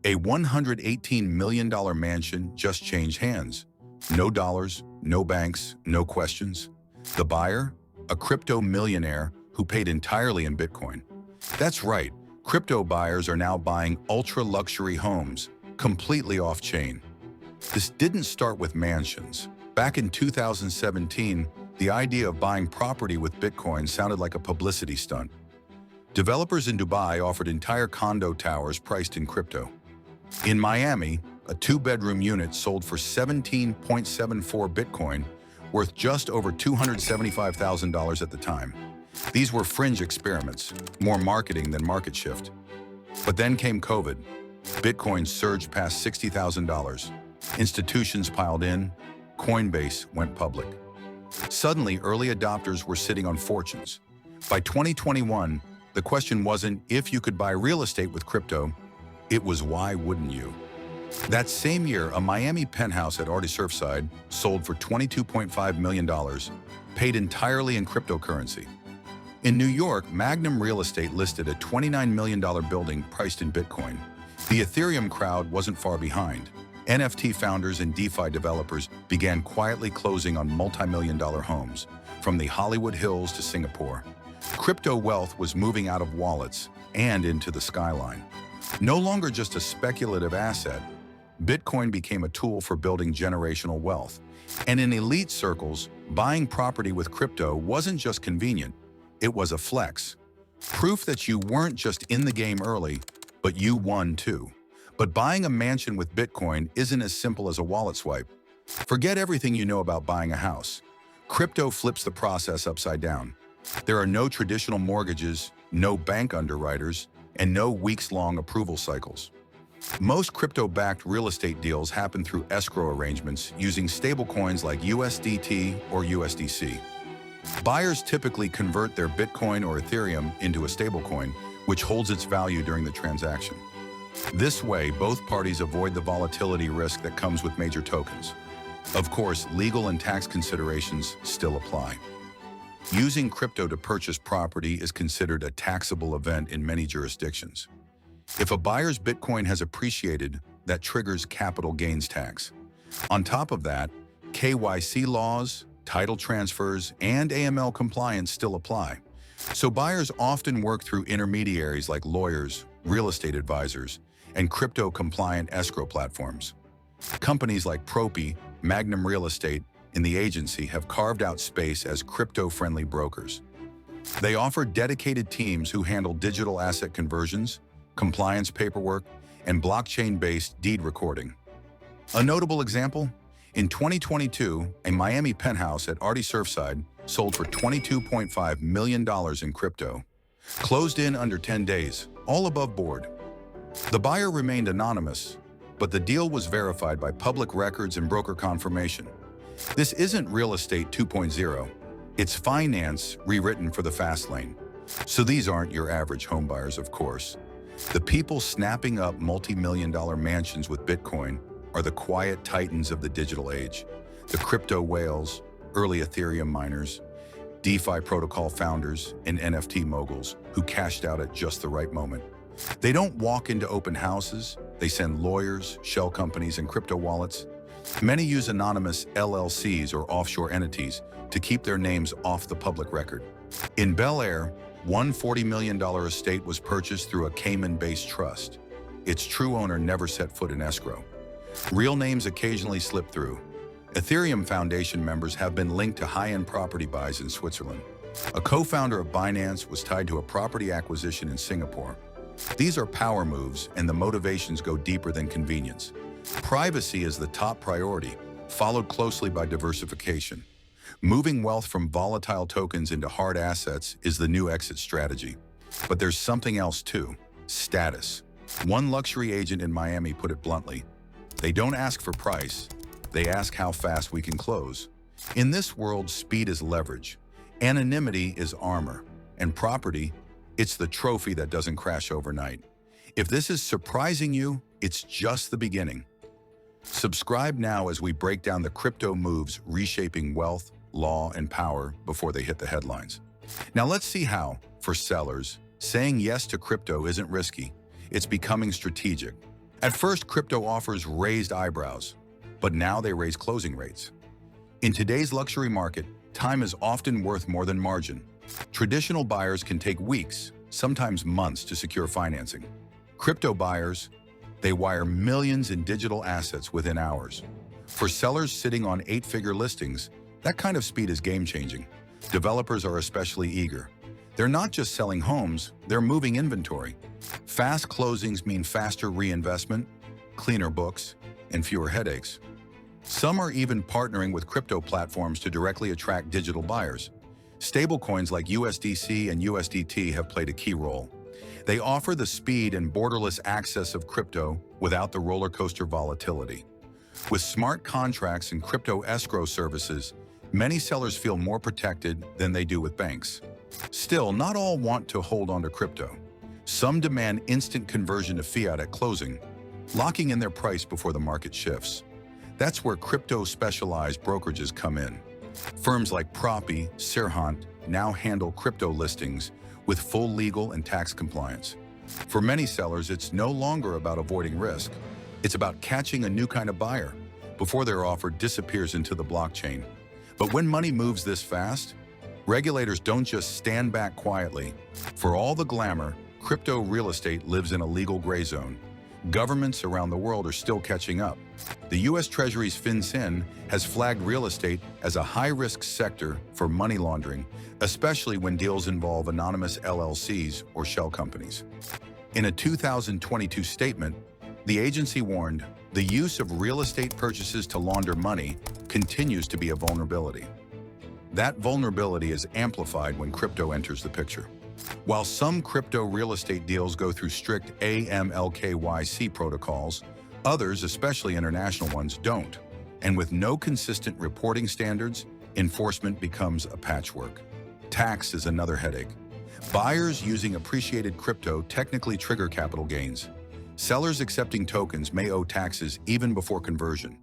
A $118 million mansion just changed hands. No dollars, no banks, no questions. The buyer? A crypto millionaire who paid entirely in Bitcoin. That's right, crypto buyers are now buying ultra-luxury homes, completely off-chain. This didn't start with mansions. Back in 2017, the idea of buying property with Bitcoin sounded like a publicity stunt. Developers in Dubai offered entire condo towers priced in crypto. In Miami, a two-bedroom unit sold for 17.74 Bitcoin, worth just over $275,000 at the time. These were fringe experiments, more marketing than market shift. But then came COVID. Bitcoin surged past $60,000. Institutions piled in. Coinbase went public. Suddenly, early adopters were sitting on fortunes. By 2021, the question wasn't if you could buy real estate with crypto, it was why wouldn't you? That same year, a Miami penthouse at Artie Surfside sold for $22.5 million, paid entirely in cryptocurrency. In New York, Magnum Real Estate listed a $29 million building priced in Bitcoin. The Ethereum crowd wasn't far behind. NFT founders and DeFi developers began quietly closing on multi-million-dollar homes, from the Hollywood Hills to Singapore. Crypto wealth was moving out of wallets and into the skyline. No longer just a speculative asset, Bitcoin became a tool for building generational wealth. And in elite circles, buying property with crypto wasn't just convenient, it was a flex. Proof that you weren't just in the game early, but you won too. But buying a mansion with Bitcoin isn't as simple as a wallet swipe. Forget everything you know about buying a house. Crypto flips the process upside down. There are no traditional mortgages, no bank underwriters, and no weeks-long approval cycles. Most crypto-backed real estate deals happen through escrow arrangements using stablecoins like USDT or USDC. Buyers typically convert their Bitcoin or Ethereum into a stablecoin, which holds its value during the transaction. This way, both parties avoid the volatility risk that comes with major tokens. Of course, legal and tax considerations still apply. Using crypto to purchase property is considered a taxable event in many jurisdictions. If a buyer's Bitcoin has appreciated, that triggers capital gains tax. On top of that, KYC laws, title transfers, and AML compliance still apply. So buyers often work through intermediaries like lawyers, real estate advisors, and crypto-compliant escrow platforms. Companies like Propi, Magnum Real Estate, and the agency have carved out space as crypto-friendly brokers. They offer dedicated teams who handle digital asset conversions, compliance paperwork, and blockchain-based deed recording. A notable example? In 2022, a Miami penthouse at Artie Surfside sold for $22.5 million in crypto. Closed in under 10 days, all above board. The buyer remained anonymous, but the deal was verified by public records and broker confirmation. This isn't real estate 2.0. It's finance rewritten for the fast lane. So these aren't your average homebuyers, of course. The people snapping up multi-million-dollar mansions with Bitcoin are the quiet titans of the digital age. The crypto whales, early Ethereum miners, DeFi protocol founders, and NFT moguls who cashed out at just the right moment. They don't walk into open houses. They send lawyers, shell companies, and crypto wallets. Many use anonymous LLCs or offshore entities to keep their names off the public record. In Bel Air, one $40 million estate was purchased through a Cayman-based trust. Its true owner never set foot in escrow. Real names occasionally slip through. Ethereum Foundation members have been linked to high-end property buys in Switzerland. A co-founder of Binance was tied to a property acquisition in Singapore. These are power moves, and the motivations go deeper than convenience. Privacy is the top priority, followed closely by diversification. Moving wealth from volatile tokens into hard assets is the new exit strategy. But there's something else too: status. One luxury agent in Miami put it bluntly: they don't ask for price, they ask how fast we can close. In this world, speed is leverage, anonymity is armor, and property, it's the trophy that doesn't crash overnight. If this is surprising you, it's just the beginning. Subscribe now as we break down the crypto moves reshaping wealth, law, and power before they hit the headlines. Now let's see how, for sellers, saying yes to crypto isn't risky. It's becoming strategic. At first, crypto offers raised eyebrows, but now they raise closing rates. In today's luxury market, time is often worth more than margin. Traditional buyers can take weeks, sometimes months, to secure financing. Crypto buyers, they wire millions in digital assets within hours. For sellers sitting on 8-figure listings, that kind of speed is game-changing. Developers are especially eager. They're not just selling homes, they're moving inventory. Fast closings mean faster reinvestment, cleaner books, and fewer headaches. Some are even partnering with crypto platforms to directly attract digital buyers. Stablecoins like USDC and USDT have played a key role. They offer the speed and borderless access of crypto without the roller coaster volatility. With smart contracts and crypto escrow services, many sellers feel more protected than they do with banks. Still, not all want to hold on to crypto. Some demand instant conversion to fiat at closing, locking in their price before the market shifts. That's where crypto-specialized brokerages come in. Firms like Propy, Sirhant now handle crypto listings with full legal and tax compliance. For many sellers, it's no longer about avoiding risk. It's about catching a new kind of buyer before their offer disappears into the blockchain. But when money moves this fast, regulators don't just stand back quietly. For all the glamour, crypto real estate lives in a legal gray zone. Governments around the world are still catching up. The U.S. Treasury's FinCEN has flagged real estate as a high-risk sector for money laundering, especially when deals involve anonymous LLCs or shell companies. In a 2022 statement, the agency warned, the use of real estate purchases to launder money continues to be a vulnerability. That vulnerability is amplified when crypto enters the picture. While some crypto real estate deals go through strict AML/KYC protocols, others, especially international ones, don't. And with no consistent reporting standards, enforcement becomes a patchwork. Tax is another headache. Buyers using appreciated crypto technically trigger capital gains. Sellers accepting tokens may owe taxes even before conversion.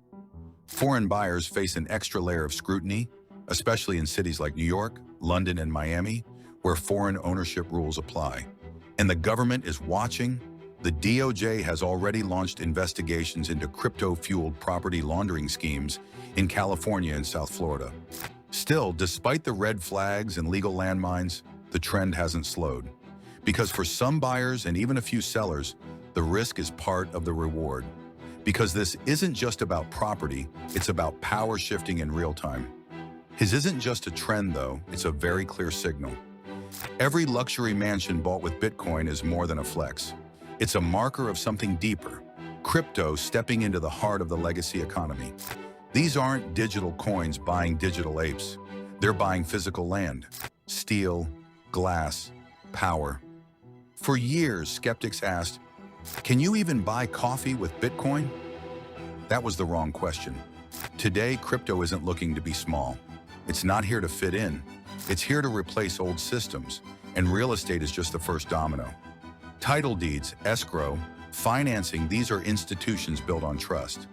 Foreign buyers face an extra layer of scrutiny, especially in cities like New York, London, and Miami, where foreign ownership rules apply. And the government is watching. The DOJ has already launched investigations into crypto-fueled property laundering schemes in California and South Florida. Still, despite the red flags and legal landmines, the trend hasn't slowed. Because for some buyers and even a few sellers, the risk is part of the reward. Because this isn't just about property, it's about power shifting in real time. His isn't just a trend, though, it's a very clear signal. Every luxury mansion bought with Bitcoin is more than a flex. It's a marker of something deeper, crypto stepping into the heart of the legacy economy. These aren't digital coins buying digital apes. They're buying physical land, steel, glass, power. For years, skeptics asked, can you even buy coffee with Bitcoin? That was the wrong question. Today, crypto isn't looking to be small. It's not here to fit in. It's here to replace old systems, and real estate is just the first domino. Title deeds, escrow, financing, these are institutions built on trust.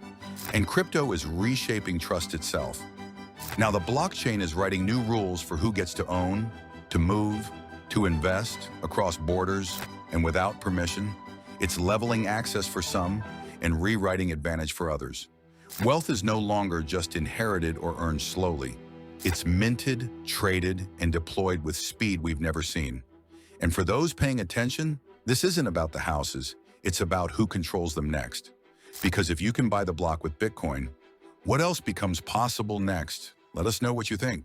And crypto is reshaping trust itself. Now the blockchain is writing new rules for who gets to own, to move, to invest across borders and without permission. It's leveling access for some and rewriting advantage for others. Wealth is no longer just inherited or earned slowly. It's minted, traded, and deployed with speed we've never seen. And for those paying attention, this isn't about the houses, it's about who controls them next. Because if you can buy the block with Bitcoin, what else becomes possible next? Let us know what you think.